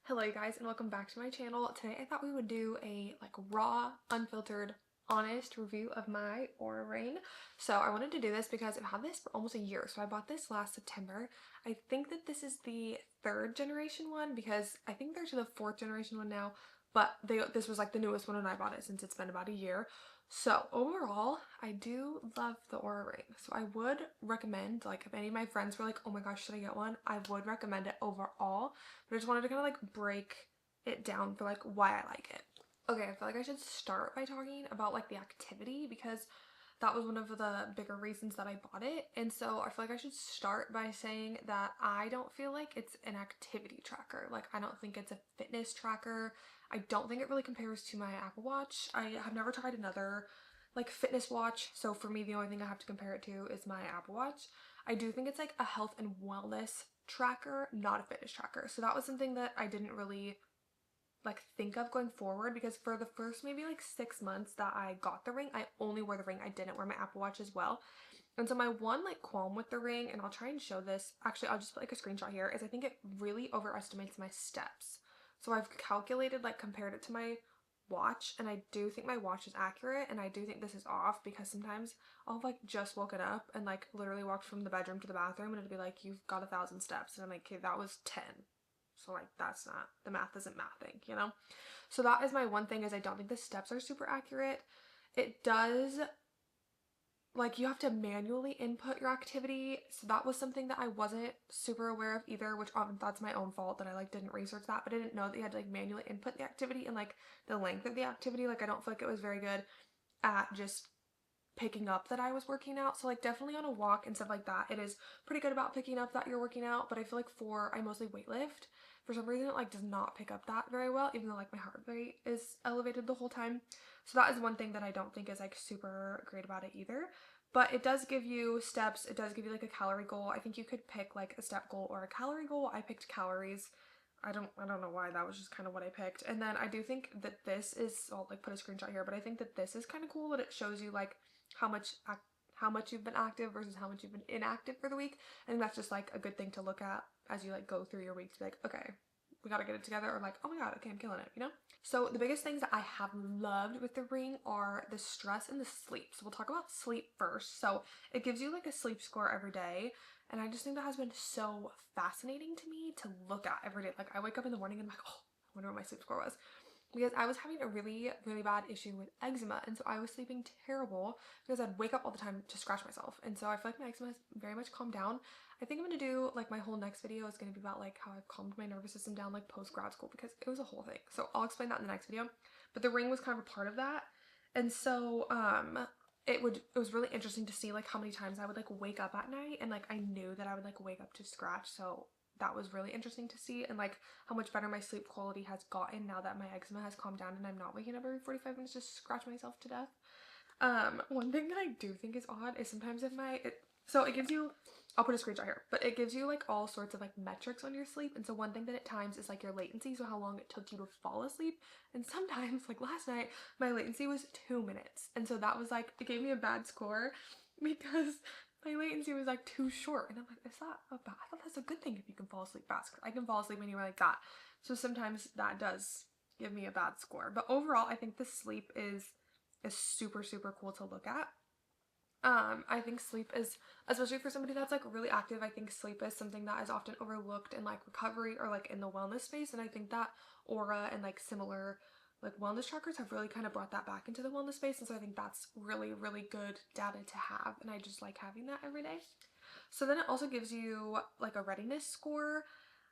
Hello you guys and welcome back to my channel. Today I thought we would do a raw, unfiltered, honest review of my Oura ring. So I wanted to do this because I've had this for almost a year. So I bought this last September. I think that this is the third generation one because I think there's the fourth generation one now, but this was like the newest one when I bought it since it's been about a year. So overall, I do love the Oura ring. So I would recommend, like, if any of my friends were like, oh my gosh, should I get one? I would recommend it overall. But I just wanted to kind of like break it down for like why I like it. Okay, I feel like I should start by talking about like the activity because that was one of the bigger reasons that I bought it. And so I feel like I should start by saying that I don't feel like it's an activity tracker. Like, I don't think it's a fitness tracker. I don't think it really compares to my Apple Watch. I have never tried another like fitness watch, so for me the only thing I have to compare it to is my Apple Watch. I do think it's like a health and wellness tracker, not a fitness tracker. So that was something that I didn't really like think of going forward, because for the first maybe like 6 months that I got the ring, I only wore the ring. I didn't wear my Apple Watch as well. And so my one like qualm with the ring, and I'll try and show this, actually I'll just put like a screenshot here, is I think it really overestimates my steps. So I've calculated, like compared it to my watch, and I do think my watch is accurate, and I do think this is off because sometimes I'll have like just woken up and like literally walked from the bedroom to the bathroom and it'd be like, you've got 1,000 steps, and I'm like, okay, that was 10. So like that's not, the math isn't mathing, you know? So that is my one thing, is I don't think the steps are super accurate. It does, like, you have to manually input your activity, so that was something that I wasn't super aware of either, which that's my own fault that I like didn't research that, but I didn't know that you had to like manually input the activity and like the length of the activity. Like, I don't feel like it was very good at just picking up that I was working out. So like definitely on a walk and stuff like that, it is pretty good about picking up that you're working out, but I feel like I mostly weightlift. For some reason it like does not pick up that very well, even though like my heart rate is elevated the whole time. So that is one thing that I don't think is like super great about it either. But it does give you steps, it does give you like a calorie goal. I think you could pick like a step goal or a calorie goal. I picked calories. I don't know why, that was just kind of what I picked. And then I do think that this is, I'll like put a screenshot here, but I think that this is kind of cool that it shows you like how much you've been active versus how much you've been inactive for the week. I think that's just like a good thing to look at as you like go through your week to be like, okay, we gotta get it together, or like, oh my god, okay, I'm killing it, you know? So the biggest things that I have loved with the ring are the stress and the sleep. So we'll talk about sleep first. So it gives you like a sleep score every day, and I just think that has been so fascinating to me to look at every day. Like, I wake up in the morning and I'm like, oh, I wonder what my sleep score was, because I was having a really, really bad issue with eczema, and so I was sleeping terrible because I'd wake up all the time to scratch myself. And so I feel like my eczema has very much calmed down. I think I'm gonna do like, my whole next video is gonna be about like how I've calmed my nervous system down like post grad school, because it was a whole thing. So I'll explain that in the next video. But the ring was kind of a part of that. And so it was really interesting to see like how many times I would like wake up at night, and like I knew that I would like wake up to scratch. So that was really interesting to see, and like how much better my sleep quality has gotten now that my eczema has calmed down and I'm not waking up every 45 minutes to scratch myself to death. One thing that I do think is odd is sometimes if so it gives you, I'll put a screenshot here, but it gives you like all sorts of like metrics on your sleep. And so one thing that it times is like your latency, so how long it took you to fall asleep. And sometimes, like last night, my latency was 2 minutes, and so that was like, it gave me a bad score because my latency was like too short. And I'm like, is that a bad? I thought that's a good thing if you can fall asleep fast. I can fall asleep anywhere like that. So sometimes that does give me a bad score. But overall, I think the sleep is super, super cool to look at. I think sleep is, especially for somebody that's like really active, I think sleep is something that is often overlooked in like recovery or like in the wellness space. And I think that Oura and like similar like wellness trackers have really kind of brought that back into the wellness space. And so I think that's really, really good data to have, and I just like having that every day. So then it also gives you like a readiness score.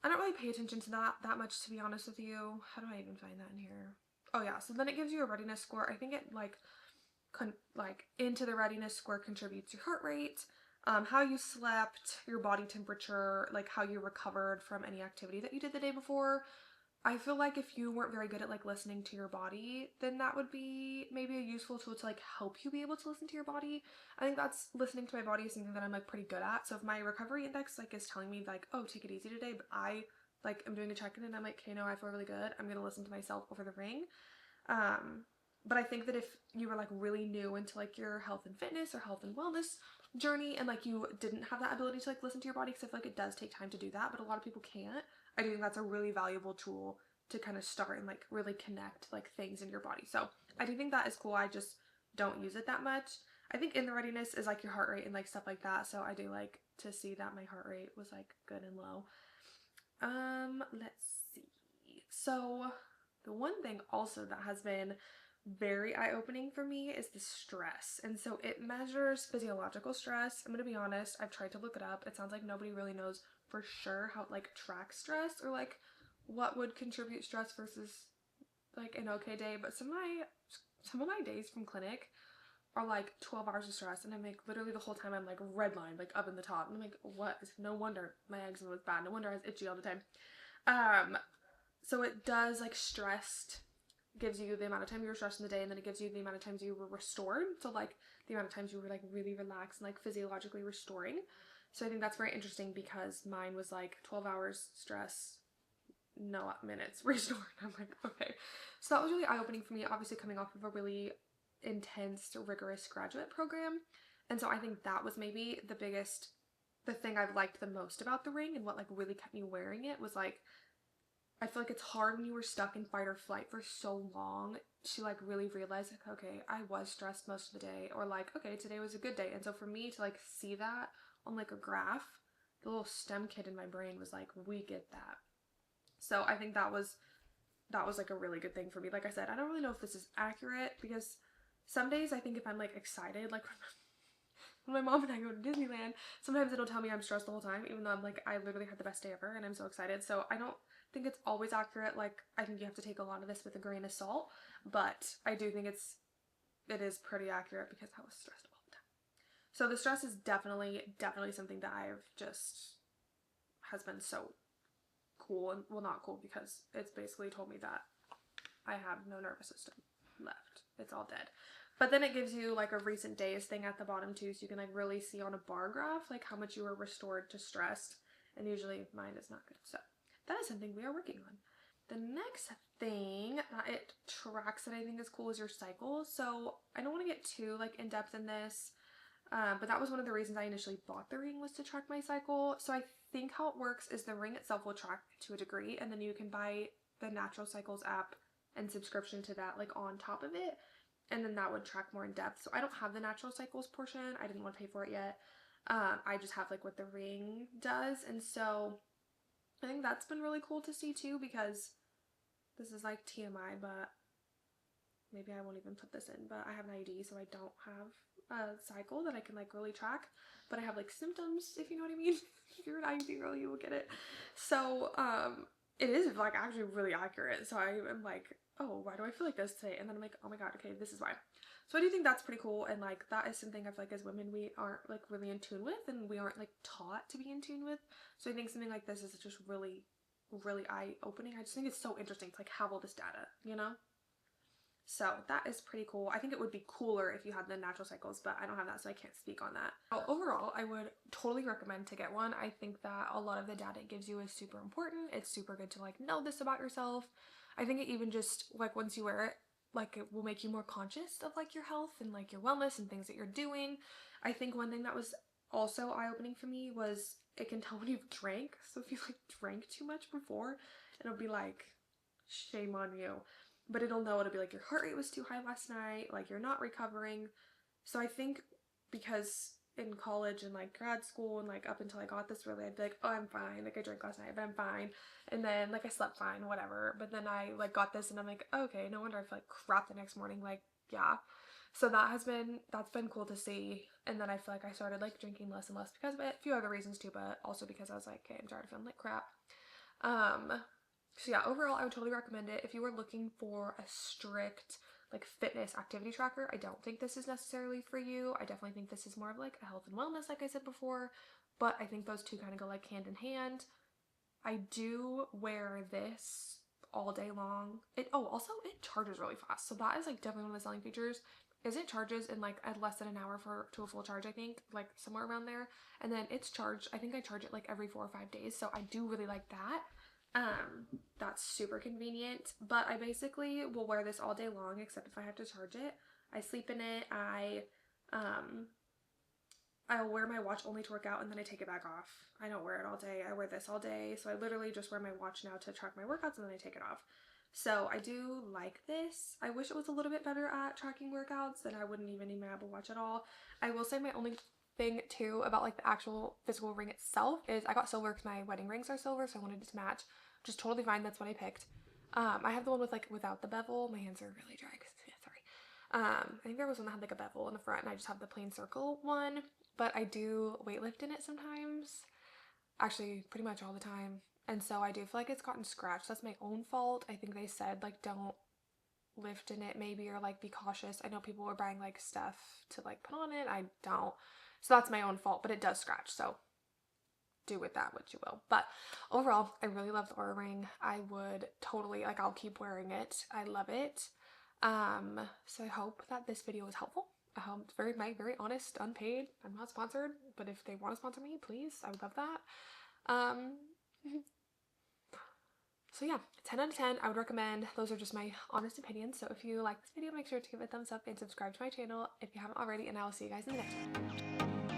I don't really pay attention to that much, to be honest with you. How do I even find that in here? Oh yeah, so then it gives you a readiness score. I think it like into the readiness score contributes your heart rate, how you slept, your body temperature, like how you recovered from any activity that you did the day before. I feel like if you weren't very good at like listening to your body, then that would be maybe a useful tool to like help you be able to listen to your body. I think that's, listening to my body is something that I'm like pretty good at. So if my recovery index like is telling me like, oh, take it easy today, but I like am doing a check-in and I'm like, okay, no, I feel really good, I'm gonna listen to myself over the ring. But I think that if you were like really new into like your health and fitness or health and wellness journey, and like you didn't have that ability to like listen to your body, because I feel like it does take time to do that, but a lot of people can't. I do think that's a really valuable tool to kind of start and like really connect like things in your body. So I do think that is cool. I just don't use it that much. I think in the readiness is like your heart rate and like stuff like that. So I do like to see that my heart rate was like good and low. Let's see. So the one thing also that has been very eye-opening for me is the stress. And so it measures physiological stress. I'm gonna be honest, I've tried to look it up. It sounds like nobody really knows for sure how to like track stress or like what would contribute stress versus like an okay day. But some of my days from clinic are like 12 hours of stress, and I'm like literally the whole time I'm like redlined, like up in the top, and I'm like, what? No wonder my eczema was bad. No wonder I was itchy all the time. So it does like stressed gives you the amount of time you were stressed in the day, and then it gives you the amount of times you were restored. So like the amount of times you were like really relaxed and like physiologically restoring. So I think that's very interesting because mine was like 12 hours stress, no minutes restored. I'm like, okay. So that was really eye-opening for me, obviously coming off of a really intense, rigorous graduate program. And so I think that was maybe the thing I've liked the most about the ring, and what like really kept me wearing it was like, I feel like it's hard when you were stuck in fight or flight for so long to like really realize like, okay, I was stressed most of the day, or like, okay, today was a good day. And so for me to like see that on like a graph, the little STEM kid in my brain was like, we get that. So I think that was like a really good thing for me. Like I said, I don't really know if this is accurate, because some days I think if I'm like excited, like when my mom and I go to Disneyland, sometimes it'll tell me I'm stressed the whole time, even though I'm like, I literally had the best day ever and I'm so excited. So I don't think it's always accurate. Like, I think you have to take a lot of this with a grain of salt, but I do think it is pretty accurate because I was stressed all the time. So the stress is definitely something that I've just has been so cool, and well, not cool, because it's basically told me that I have no nervous system left. It's all dead. But then it gives you like a recent days thing at the bottom too, so you can like really see on a bar graph like how much you were restored to stressed, and usually mine is not good. So that is something we are working on. The next thing that it tracks that I think is cool is your cycle. So I don't want to get too like in depth in this, but that was one of the reasons I initially bought the ring, was to track my cycle. So I think how it works is the ring itself will track to a degree, and then you can buy the Natural Cycles app and subscription to that like on top of it, and then that would track more in depth. So I don't have the Natural Cycles portion. I didn't want to pay for it yet. I just have like what the ring does, and so I think that's been really cool to see too, because this is like TMI, but maybe I won't even put this in, but I have an IUD, so I don't have a cycle that I can like really track, but I have like symptoms, if you know what I mean. If you're an IUD girl, you will get it. So it is like actually really accurate. So I am like, oh, why do I feel like this today? And then I'm like, oh my god, okay, this is why. So I do think that's pretty cool, and like that is something I feel like as women we aren't like really in tune with, and we aren't like taught to be in tune with. So I think something like this is just really eye-opening. I just think it's so interesting to like have all this data, you know? So that is pretty cool. I think it would be cooler if you had the Natural Cycles, but I don't have that, so I can't speak on that. Well, overall, I would totally recommend to get one. I think that a lot of the data it gives you is super important. It's super good to like know this about yourself. I think it even just like once you wear it, like it will make you more conscious of like your health and like your wellness and things that you're doing. I think one thing that was also eye-opening for me was it can tell when you've drank. So if you like drank too much before, it'll be like, shame on you. But it'll know, it'll be like your heart rate was too high last night, like you're not recovering. So I think because in college and like grad school and like up until I got this really, I'd be like, oh, I'm fine, like I drank last night but I'm fine, and then like I slept fine, whatever. But then I like got this and I'm like, okay, no wonder I feel like crap the next morning. Like, yeah. So that's been cool to see. And then I feel like I started like drinking less and less because of it. A few other reasons too, but also because I was like, okay, I'm tired of feeling like crap. So yeah, overall I would totally recommend it. If you were looking for a strict like fitness activity tracker, I don't think this is necessarily for you. I definitely think this is more of like a health and wellness, like I said before, but I think those two kind of go like hand in hand. I do wear this all day long. Also it charges really fast, so that is like definitely one of the selling features, is it charges in like at less than an hour to a full charge, I think, like somewhere around there. And then it's charged, I think I charge it like every 4 or 5 days, so I do really like that. That's super convenient. But I basically will wear this all day long except if I have to charge it. I sleep in it. I I'll wear my watch only to work out and then I take it back off. I don't wear it all day. I wear this all day. So I literally just wear my watch now to track my workouts and then I take it off. So I do like this. I wish it was a little bit better at tracking workouts, then I wouldn't even need my Apple Watch at all. I will say my only thing too about like the actual physical ring itself is I got silver because my wedding rings are silver, so I wanted it to match, which is totally fine. That's what I picked. I have the one with like without the bevel. My hands are really dry because sorry. I think there was one that had like a bevel in the front, and I just have the plain circle one. But I do weightlift in it sometimes. Actually, pretty much all the time. And so I do feel like it's gotten scratched. That's my own fault. I think they said like don't lift in it maybe, or like be cautious. I know people were buying like stuff to like put on it. I don't. So that's my own fault, but it does scratch. So do with that what you will. But overall, I really love the Oura ring. I would totally, like, I'll keep wearing it. I love it. So I hope that this video was helpful. It's very honest, unpaid. I'm not sponsored, but if they want to sponsor me, please, I would love that. So yeah, 10 out of 10, I would recommend. Those are just my honest opinions. So if you like this video, make sure to give it a thumbs up and subscribe to my channel if you haven't already, and I will see you guys in the next one.